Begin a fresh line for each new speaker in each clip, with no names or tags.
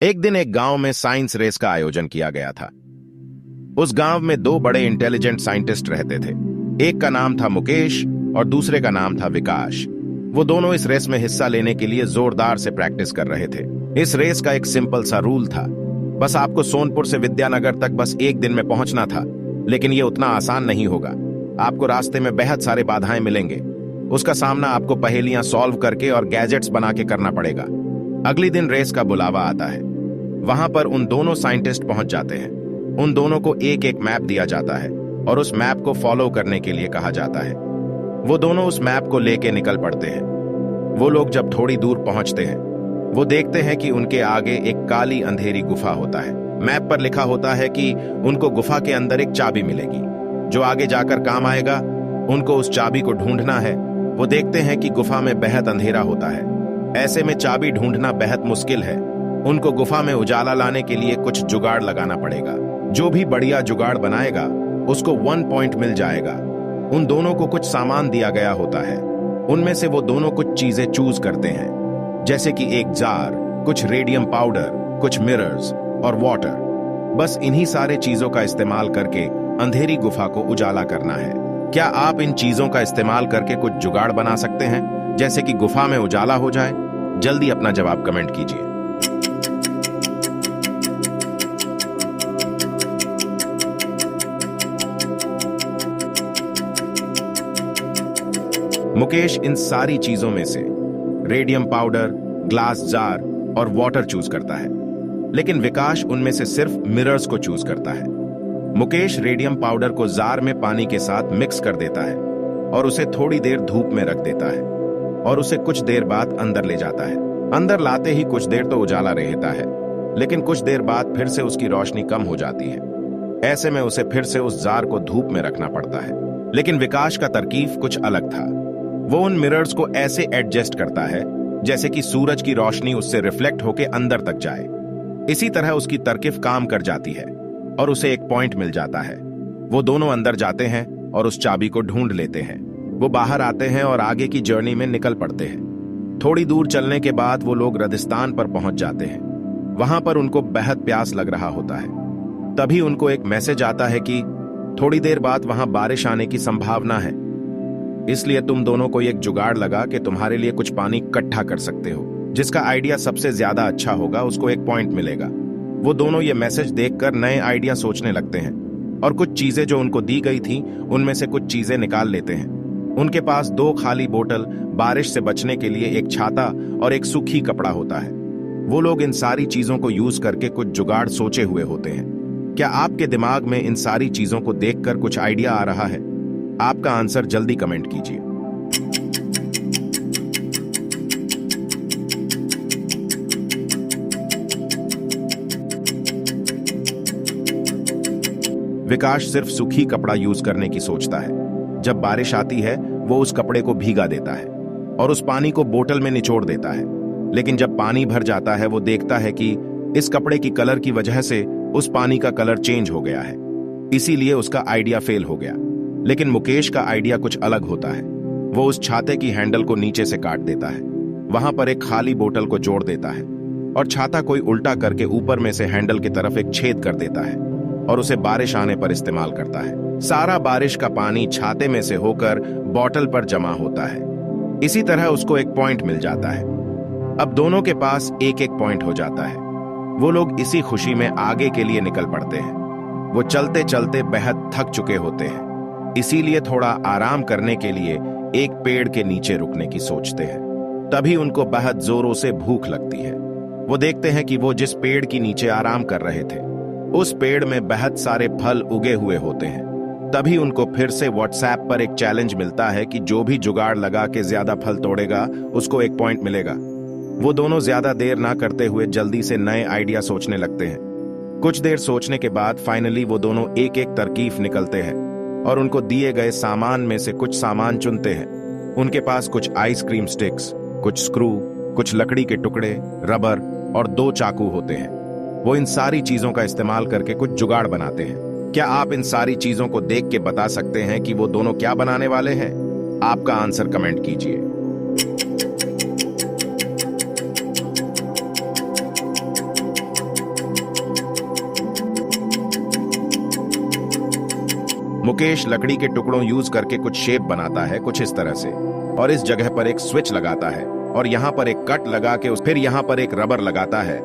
एक दिन एक गांव में साइंस रेस का आयोजन किया गया था। उस गांव में दो बड़े इंटेलिजेंट साइंटिस्ट रहते थे। एक का नाम था मुकेश और दूसरे का नाम था विकास। वो दोनों इस रेस में हिस्सा लेने के लिए जोरदार से प्रैक्टिस कर रहे थे। इस रेस का एक सिंपल सा रूल था, बस आपको सोनपुर से विद्यानगर तक बस एक दिन में पहुंचना था। लेकिन ये उतना आसान नहीं होगा। आपको रास्ते में बेहद सारे बाधाएं मिलेंगे। उसका सामना आपको पहेलियां सॉल्व करके और गैजेट्स बना के करना पड़ेगा। अगले दिन रेस का बुलावा आता है। वहां पर उन दोनों साइंटिस्ट पहुंच जाते हैं। उन दोनों को एक एक मैप दिया जाता है और उस मैप को फॉलो करने के लिए कहा जाता है। वो दोनों उस मैप को लेके निकल पड़ते हैं। वो लोग जब थोड़ी दूर पहुंचते हैं, वो देखते हैं कि उनके आगे एक काली अंधेरी गुफा होता है। मैप पर लिखा होता है कि उनको गुफा के अंदर एक चाबी मिलेगी जो आगे जाकर काम आएगा। उनको उस चाबी को ढूंढना है। वो देखते हैं कि गुफा में बेहद अंधेरा होता है। ऐसे में चाबी ढूंढना बेहद मुश्किल है। उनको गुफा में उजाला लाने के लिए कुछ जुगाड़ लगाना पड़ेगा। जो भी बढ़िया जुगाड़ बनाएगा उसको 1 पॉइंट मिल जाएगा। उन दोनों को कुछ सामान दिया गया होता है। उनमें से वो दोनों कुछ चीजें चूज करते हैं, जैसे कि एक जार, कुछ रेडियम पाउडर, कुछ मिरर्स और वाटर। बस इन्हीं सारे चीजों का इस्तेमाल करके अंधेरी गुफा को उजाला करना है। क्या आप इन चीजों का इस्तेमाल करके कुछ जुगाड़ बना सकते हैं, जैसे कि गुफा में उजाला हो जाए? जल्दी अपना जवाब कमेंट कीजिए। मुकेश इन सारी चीजों में से रेडियम पाउडर, ग्लास जार और वाटर चूज करता है, लेकिन विकास उनमें से सिर्फ मिरर्स को चूज करता है। मुकेश रेडियम पाउडर को जार में पानी के साथ मिक्स कर देता है और उसे थोड़ी देर धूप में रख देता है और उसे कुछ देर बाद अंदर ले जाता है। अंदर लाते ही कुछ देर तो उजाला रहता है, लेकिन कुछ देर बाद फिर से उसकी रोशनी कम हो जाती है। ऐसे में उसे फिर से उस जार को धूप में रखना पड़ता है। लेकिन विकास का तरकीब कुछ अलग था। वो उन मिरर्स को ऐसे एडजस्ट करता है जैसे कि सूरज की रोशनी उससे रिफ्लेक्ट होकर अंदर तक जाए। इसी तरह उसकी तरकीब काम कर जाती है और उसे एक पॉइंट मिल जाता है। वो दोनों अंदर जाते हैं और उस चाबी को ढूंढ लेते हैं। वो बाहर आते हैं और आगे की जर्नी में निकल पड़ते हैं। थोड़ी दूर चलने के बाद वो लोग रेगिस्तान पर पहुंच जाते हैं। वहां पर उनको बेहद प्यास लग रहा होता है। तभी उनको एक मैसेज आता है कि थोड़ी देर बाद वहां बारिश आने की संभावना है, इसलिए तुम दोनों को एक जुगाड़ लगा के तुम्हारे लिए कुछ पानी इकट्ठा कर सकते हो। जिसका आइडिया सबसे ज्यादा अच्छा होगा उसको एक पॉइंट मिलेगा। वो दोनों ये मैसेज देखकर नए आइडिया सोचने लगते हैं और कुछ चीजें जो उनको दी गई थी उनमें से कुछ चीजें निकाल लेते हैं। उनके पास 2 खाली बोतल, बारिश से बचने के लिए एक छाता और एक सूखी कपड़ा होता है। वो लोग इन सारी चीजों को यूज करके कुछ जुगाड़ सोचे हुए होते हैं। क्या आपके दिमाग में इन सारी चीजों को देखकर कुछ आइडिया आ रहा है? आपका आंसर जल्दी कमेंट कीजिए। विकास सिर्फ सूखी कपड़ा यूज करने की सोचता है। जब बारिश आती है वो उस कपड़े को भीगा देता है और उस पानी को बोतल में निचोड़ देता है। लेकिन जब पानी भर जाता है वो देखता है कि इस कपड़े की कलर की वजह से उस पानी का कलर चेंज हो गया है, इसीलिए उसका आइडिया फेल हो गया। लेकिन मुकेश का आइडिया कुछ अलग होता है। वो उस छाते की हैंडल को नीचे से काट देता है, वहां पर एक खाली बोतल को जोड़ देता है और छाता कोई उल्टा करके ऊपर में से हैंडल की तरफ एक छेद कर देता है और उसे बारिश आने पर इस्तेमाल करता है। सारा बारिश का पानी छाते में से होकर बोतल पर जमा होता है। इसी तरह उसको एक पॉइंट मिल जाता है। अब दोनों के पास एक एक पॉइंट हो जाता है। वो लोग इसी खुशी में आगे के लिए निकल पड़ते हैं। वो चलते चलते बेहद थक चुके होते हैं, इसीलिए थोड़ा आराम करने के लिए एक पेड़ के नीचे रुकने की सोचते हैं। तभी उनको बेहद जोरों से भूख लगती है। वो देखते हैं कि वो जिस पेड़ के नीचे आराम कर रहे थे उस पेड़ में बेहद सारे फल उगे हुए होते हैं। तभी उनको फिर से व्हाट्सएप पर एक चैलेंज मिलता है कि जो भी जुगाड़ लगा के ज्यादा फल तोड़ेगा उसको एक पॉइंट मिलेगा। वो दोनों ज्यादा देर ना करते हुए जल्दी से नए आइडिया सोचने लगते हैं। कुछ देर सोचने के बाद फाइनली वो दोनों एक एक तरकीब निकलते हैं और उनको दिए गए सामान में से कुछ सामान चुनते हैं। उनके पास कुछ आइसक्रीम स्टिक्स, कुछ स्क्रू, कुछ लकड़ी के टुकड़े, रबर और 2 चाकू होते हैं। वो इन सारी चीजों का इस्तेमाल करके कुछ जुगाड़ बनाते हैं। क्या आप इन सारी चीजों को देख के बता सकते हैं कि वो दोनों क्या बनाने वाले हैं? आपका आंसर कमेंट कीजिए। मुकेश लकड़ी के टुकड़ों यूज करके कुछ शेप बनाता है, कुछ इस तरह से, और इस जगह पर एक स्विच लगाता है और यहाँ पर एक कट लगा के फिर यहाँ पर एक रबर लगाता है।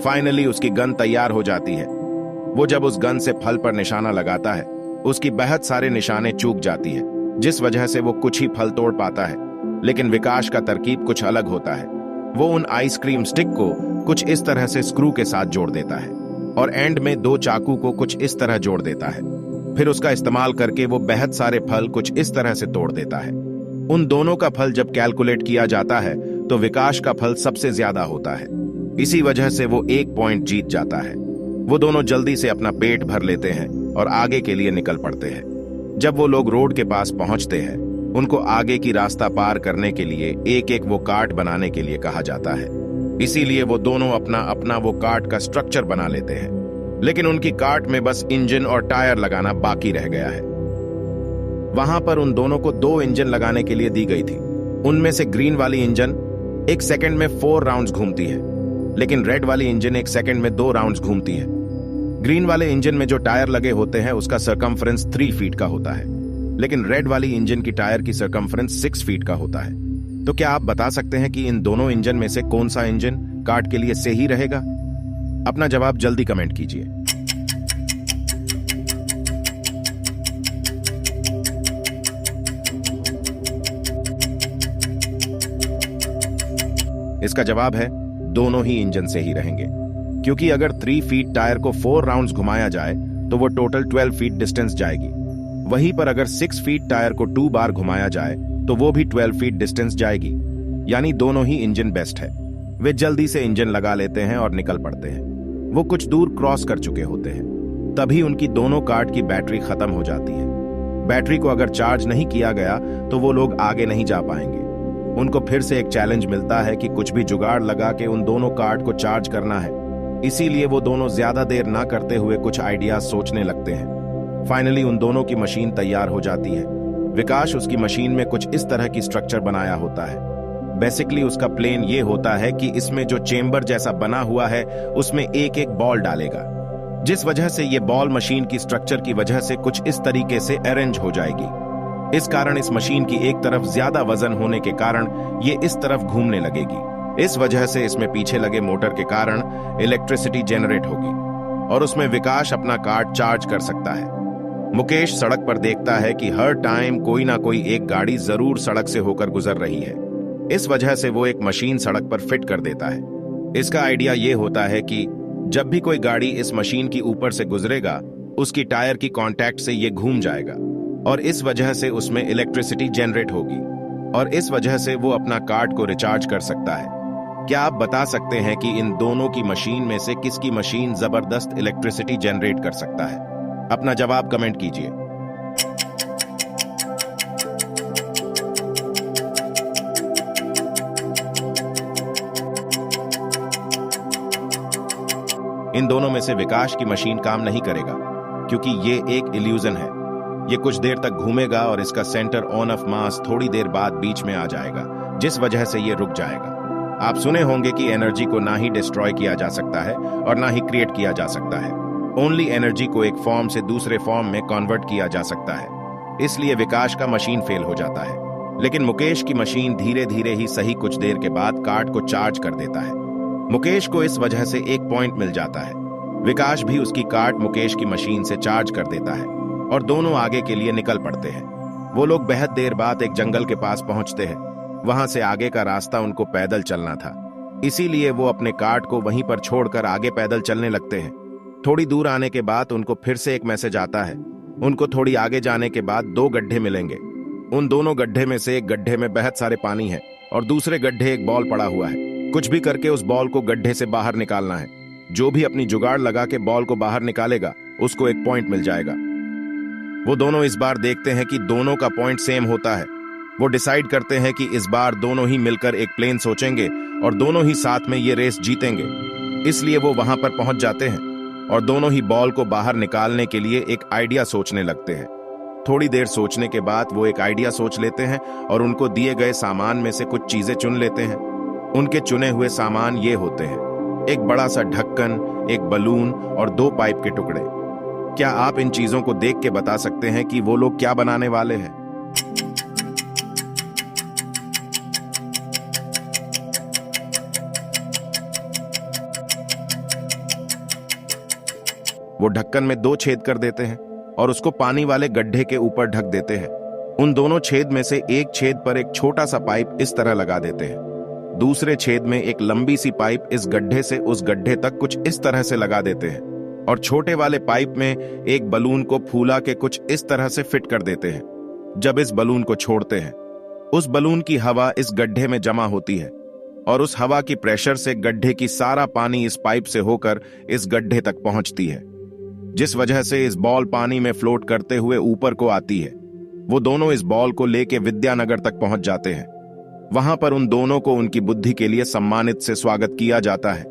फाइनली उसकी गन तैयार हो जाती है। वो जब उस गन से फल पर निशाना लगाता है, उसकी बहुत सारे निशाने चूक जाती है, जिस वजह से वो कुछ ही फल तोड़ पाता है। लेकिन विकास का तरकीब कुछ अलग होता है। वो उन आइसक्रीम स्टिक को कुछ इस तरह से स्क्रू के साथ जोड़ देता है और एंड में 2 चाकू को कुछ इस तरह जोड़ देता है। फिर उसका इस्तेमाल करके वो बहुत सारे फल कुछ इस तरह से तोड़ देता है। उन दोनों का फल जब कैलकुलेट किया जाता है तो विकास का फल सबसे ज्यादा होता है। इसी वजह से वो 1 पॉइंट जीत जाता है। वो दोनों जल्दी से अपना पेट भर लेते हैं और आगे के लिए निकल पड़ते हैं। जब वो लोग रोड के पास पहुंचते हैं, उनको आगे की रास्ता पार करने के लिए एक एक वो कार्ट बनाने के लिए कहा जाता है। इसीलिए वो दोनों अपना अपना वो कार्ट का स्ट्रक्चर बना लेते हैं। लेकिन उनकी कार्ट में बस इंजन और टायर लगाना बाकी रह गया है। वहां पर उन दोनों को 2 इंजन लगाने के लिए दी गई थी। उनमें से ग्रीन वाली इंजन 1 सेकंड में 4 राउंड्स घूमती है, लेकिन रेड वाली इंजन 1 सेकंड में 2 राउंड्स घूमती है। ग्रीन वाले इंजन में जो टायर लगे होते हैं उसका सरकमफ्रेंस 3 फीट का होता है, लेकिन रेड वाली इंजन की टायर की सरकमफ्रेंस 6 फीट का होता है। तो क्या आप बता सकते हैं कि इन दोनों इंजन में से कौन सा इंजन कार्ट के लिए सही रहेगा? अपना जवाब जल्दी कमेंट कीजिए। इसका जवाब है दोनों ही इंजन से ही रहेंगे, क्योंकि अगर 3 फीट टायर को 4 राउंड्स घुमाया जाए तो वो टोटल 12 फीट डिस्टेंस जाएगी। वहीं पर अगर 6 फीट टायर को 2 बार घुमाया जाए तो वो भी 12 फीट डिस्टेंस जाएगी। यानी दोनों ही इंजन बेस्ट है। वे जल्दी से इंजन लगा लेते हैं और निकल पड़ते हैं। वो कुछ दूर क्रॉस कर चुके होते हैं, तभी उनकी दोनों कार्ट की बैटरी खत्म हो जाती है। बैटरी को अगर चार्ज नहीं किया गया तो वो लोग आगे नहीं जा पाएंगे। उनको फिर से एक चैलेंज मिलता है कि कुछ भी जुगाड़ लगा के उन दोनों कार्ट को चार्ज करना है। इसीलिए वो दोनों ज्यादा देर ना करते हुए कुछ आइडियाज सोचने लगते हैं। फाइनली उन दोनों की मशीन तैयार हो जाती है। विकास उसकी मशीन में कुछ इस तरह की स्ट्रक्चर बनाया होता है। बेसिकली उसका प्लेन ये होता है कि इसमें जो चेंबर जैसा बना हुआ है उसमें एक एक बॉल डालेगा, जिस वजह से ये बॉल मशीन की स्ट्रक्चर की वजह से कुछ इस तरीके से अरेंज हो जाएगी। इस कारण इस मशीन की एक तरफ ज्यादा वजन होने के कारण ये इस तरफ घूमने लगेगी। इस वजह से इसमें पीछे लगे मोटर के कारण इलेक्ट्रिसिटी जनरेट होगी और उसमें विकास अपना कार्ट चार्ज कर सकता है। मुकेश सड़क पर देखता है कि हर टाइम कोई ना कोई एक गाड़ी जरूर सड़क से होकर गुजर रही है। इस वजह से वो एक मशीन सड़क पर फिट कर देता है। इसका आइडिया ये होता है कि जब भी कोई गाड़ी इस मशीन की ऊपर से गुजरेगा, उसकी टायर की कांटेक्ट से ये घूम जाएगा और इस वजह से उसमें इलेक्ट्रिसिटी जनरेट होगी और इस वजह से वो अपना कार्ट को रिचार्ज कर सकता है। क्या आप बता सकते हैं कि इन दोनों की मशीन में से किसकी मशीन जबरदस्त इलेक्ट्रिसिटी जनरेट कर सकता है? अपना जवाब कमेंट कीजिए। इन दोनों में से विकास की मशीन काम नहीं करेगा, क्योंकि ये एक इल्यूजन है। ये कुछ देर तक घूमेगा और इसका सेंटर ऑन ऑफ मास थोड़ी देर बाद बीच में आ जाएगा, जिस वजह से ये रुक जाएगा। आप सुने होंगे कि एनर्जी को ना ही डिस्ट्रॉय किया जा सकता है और ना ही क्रिएट किया जा सकता है। ओनली एनर्जी को एक फॉर्म से दूसरे फॉर्म में कन्वर्ट किया जा सकता है। इसलिए विकास का मशीन फेल हो जाता है, लेकिन मुकेश की मशीन धीरे धीरे ही सही कुछ देर के बाद कार्ट को चार्ज कर देता है। मुकेश को इस वजह से 1 पॉइंट मिल जाता है। विकास भी उसकी कार्ट मुकेश की मशीन से चार्ज कर देता है और दोनों आगे के लिए निकल पड़ते हैं। वो लोग बहुत देर बाद एक जंगल के पास पहुंचते हैं। वहां से आगे का रास्ता उनको पैदल चलना था, इसीलिए वो अपने कार्ट को वहीं पर छोड़कर आगे पैदल चलने लगते हैं। थोड़ी दूर आने के बाद उनको फिर से एक मैसेज आता है। उनको थोड़ी आगे जाने के बाद 2 गड्ढे मिलेंगे। उन दोनों गड्ढे में से एक गड्ढे में बहुत सारे पानी है और दूसरे गड्ढे एक बॉल पड़ा हुआ है। कुछ भी करके उस बॉल को गड्ढे से बाहर निकालना है। जो भी अपनी जुगाड़ लगा के बॉल को बाहर निकालेगा उसको 1 पॉइंट मिल जाएगा। वो दोनों इस बार देखते हैं कि दोनों का पॉइंट सेम होता है। वो डिसाइड करते हैं कि इस बार दोनों ही मिलकर एक प्लेन सोचेंगे और दोनों ही साथ में ये रेस जीतेंगे। इसलिए वो वहां पर पहुंच जाते हैं और दोनों ही बॉल को बाहर निकालने के लिए एक आइडिया सोचने लगते हैं। थोड़ी देर सोचने के बाद वो एक आइडिया सोच लेते हैं और उनको दिए गए सामान में से कुछ चीजें चुन लेते हैं। उनके चुने हुए सामान ये होते हैं: एक बड़ा सा ढक्कन, एक बलून और 2 पाइप के टुकड़े। क्या आप इन चीजों को देख के बता सकते हैं कि वो लोग क्या बनाने वाले हैं? वो ढक्कन में 2 छेद कर देते हैं और उसको पानी वाले गड्ढे के ऊपर ढक देते हैं। उन दोनों छेद में से एक छेद पर एक छोटा सा पाइप इस तरह लगा देते हैं। दूसरे छेद में एक लंबी सी पाइप इस गड्ढे से उस गड्ढे तक कुछ इस तरह से लगा देते हैं और छोटे वाले पाइप में एक बलून को फूला के कुछ इस तरह से फिट कर देते हैं। जब इस बलून को छोड़ते हैं, उस बलून की हवा इस गड्ढे में जमा होती है और उस हवा की प्रेशर से गड्ढे की सारा पानी इस पाइप से होकर इस गड्ढे तक पहुंचती है, जिस वजह से इस बॉल पानी में फ्लोट करते हुए ऊपर को आती है। वो दोनों इस बॉल को लेके विद्यानगर तक पहुंच जाते हैं। वहां पर उन दोनों को उनकी बुद्धि के लिए सम्मानित से स्वागत किया जाता है।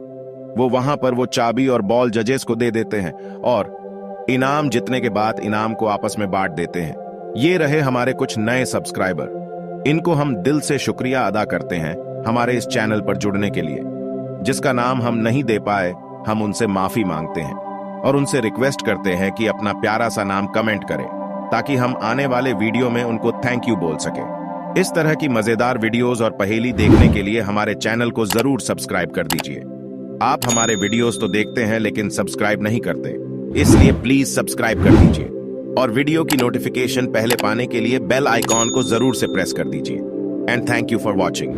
वो वहां पर वो चाबी और बॉल जजेस को दे देते हैं और इनाम जीतने के बाद इनाम को आपस में बांट देते हैं। ये रहे हमारे कुछ नए सब्सक्राइबर। इनको हम दिल से शुक्रिया अदा करते हैं हमारे इस चैनल पर जुड़ने के लिए। जिसका नाम हम नहीं दे पाए, हम उनसे माफी मांगते हैं और उनसे रिक्वेस्ट करते हैं कि अपना प्यारा सा नाम कमेंट करें ताकि हम आने वाले वीडियो में उनको थैंक यू बोल सके। इस तरह की मजेदार वीडियोस और पहेली देखने के लिए हमारे चैनल को जरूर सब्सक्राइब कर दीजिए। आप हमारे वीडियोस तो देखते हैं लेकिन सब्सक्राइब नहीं करते, इसलिए प्लीज सब्सक्राइब कर दीजिए और वीडियो की नोटिफिकेशन पहले पाने के लिए बेल आइकॉन को जरूर से प्रेस कर दीजिए। And thank you for watching.